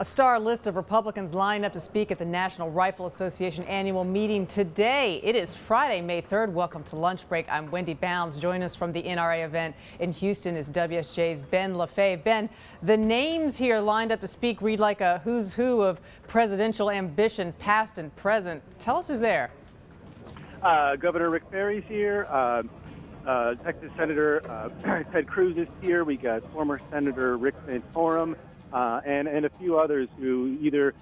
A star list of Republicans lined up to speak at the National Rifle Association annual meeting today. It is Friday, May 3rd. Welcome to Lunch Break. I'm Wendy Bounds. Joining us from the NRA event in Houston is WSJ's Ben Lefebvre. Ben, the names here lined up to speak read like a who's who of presidential ambition, past and present. Tell us who's there. Governor Rick Perry's here. Texas Senator Ted Cruz is here. We got former Senator Rick Santorum. And a few others who either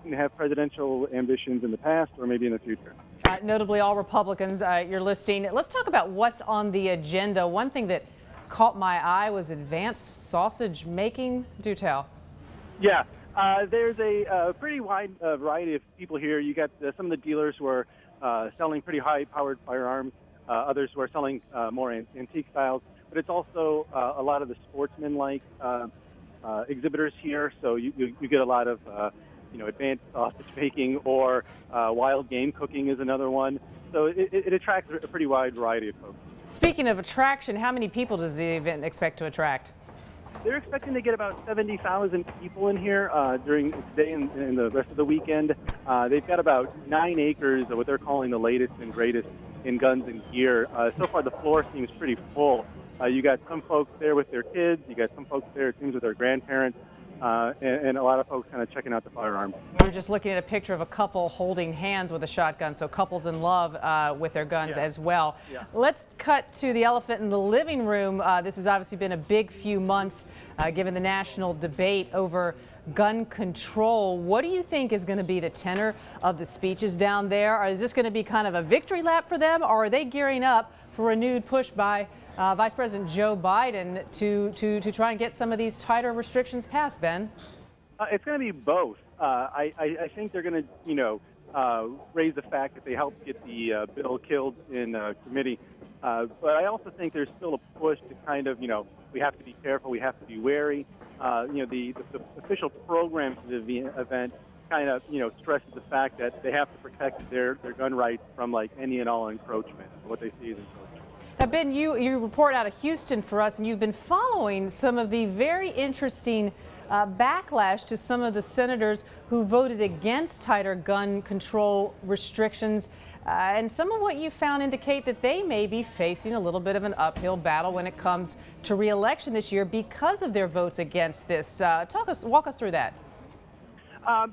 seem to have presidential ambitions in the past or maybe in the future. Notably all Republicans you're listing. Let's talk about what's on the agenda. One thing that caught my eye was advanced sausage making. Do tell. Yeah, there's a pretty wide variety of people here. You got some of the dealers who are selling pretty high-powered firearms, others who are selling more antique styles, but it's also a lot of the sportsmen-like exhibitors here, so you get a lot of advanced sausage making, or wild game cooking is another one. So it attracts a pretty wide variety of folks. Speaking of attraction, how many people does the event expect to attract? They're expecting to get about 70,000 people in here during today and the rest of the weekend. They've got about 9 acres of what they're calling the latest and greatest in guns and gear. So far, the floor seems pretty full. You got some folks there with their kids. You got some folks there, it seems, with their grandparents, and a lot of folks kind of checking out the firearms. We were just looking at a picture of a couple holding hands with a shotgun, so couples in love with their guns as well. Yeah. Let's cut to the elephant in the living room. This has obviously been a big few months given the national debate over gun control. What do you think is going to be the tenor of the speeches down there? Is this going to be kind of a victory lap for them, or are they gearing up for a renewed push by Vice President Joe Biden to try and get some of these tighter restrictions passed, Ben? It's going to be both. I think they're going to, raise the fact that they helped get the bill killed in committee. But I also think there's still a push to kind of, we have to be careful, we have to be wary. The official program for the event kind of, stresses the fact that they have to protect their gun rights from like any and all encroachment. What they see is encroachment. Now, Ben, you report out of Houston for us, and you've been following some of the very interesting backlash to some of the senators who voted against tighter gun control restrictions. And some of what you found indicate that they may be facing a little bit of an uphill battle when it comes to re-election this year because of their votes against this. Walk us through that.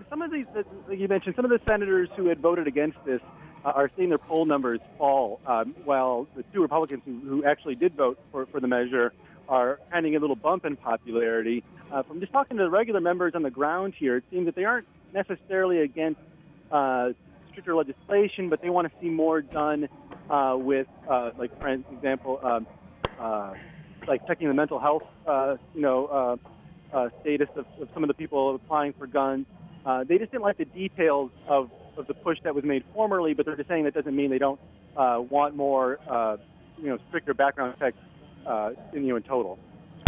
Some of these, like you mentioned, some of the senators who had voted against this are seeing their poll numbers fall, while the 2 Republicans who actually did vote for the measure are finding a little bump in popularity. From just talking to the regular members on the ground here, it seems that they aren't necessarily against stricter legislation, but they want to see more done with, like, for example, like checking the mental health, status of some of the people applying for guns. They just didn't like the details of the push that was made formerly, but they're just saying that doesn't mean they don't want more, stricter background checks in total.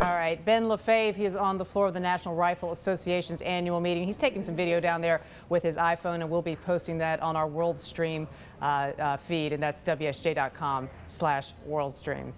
All right, Ben Lefebvre, he is on the floor of the National Rifle Association's annual meeting. He's taking some video down there with his iPhone, and we'll be posting that on our WorldStream feed, and that's WSJ.com/WorldStream.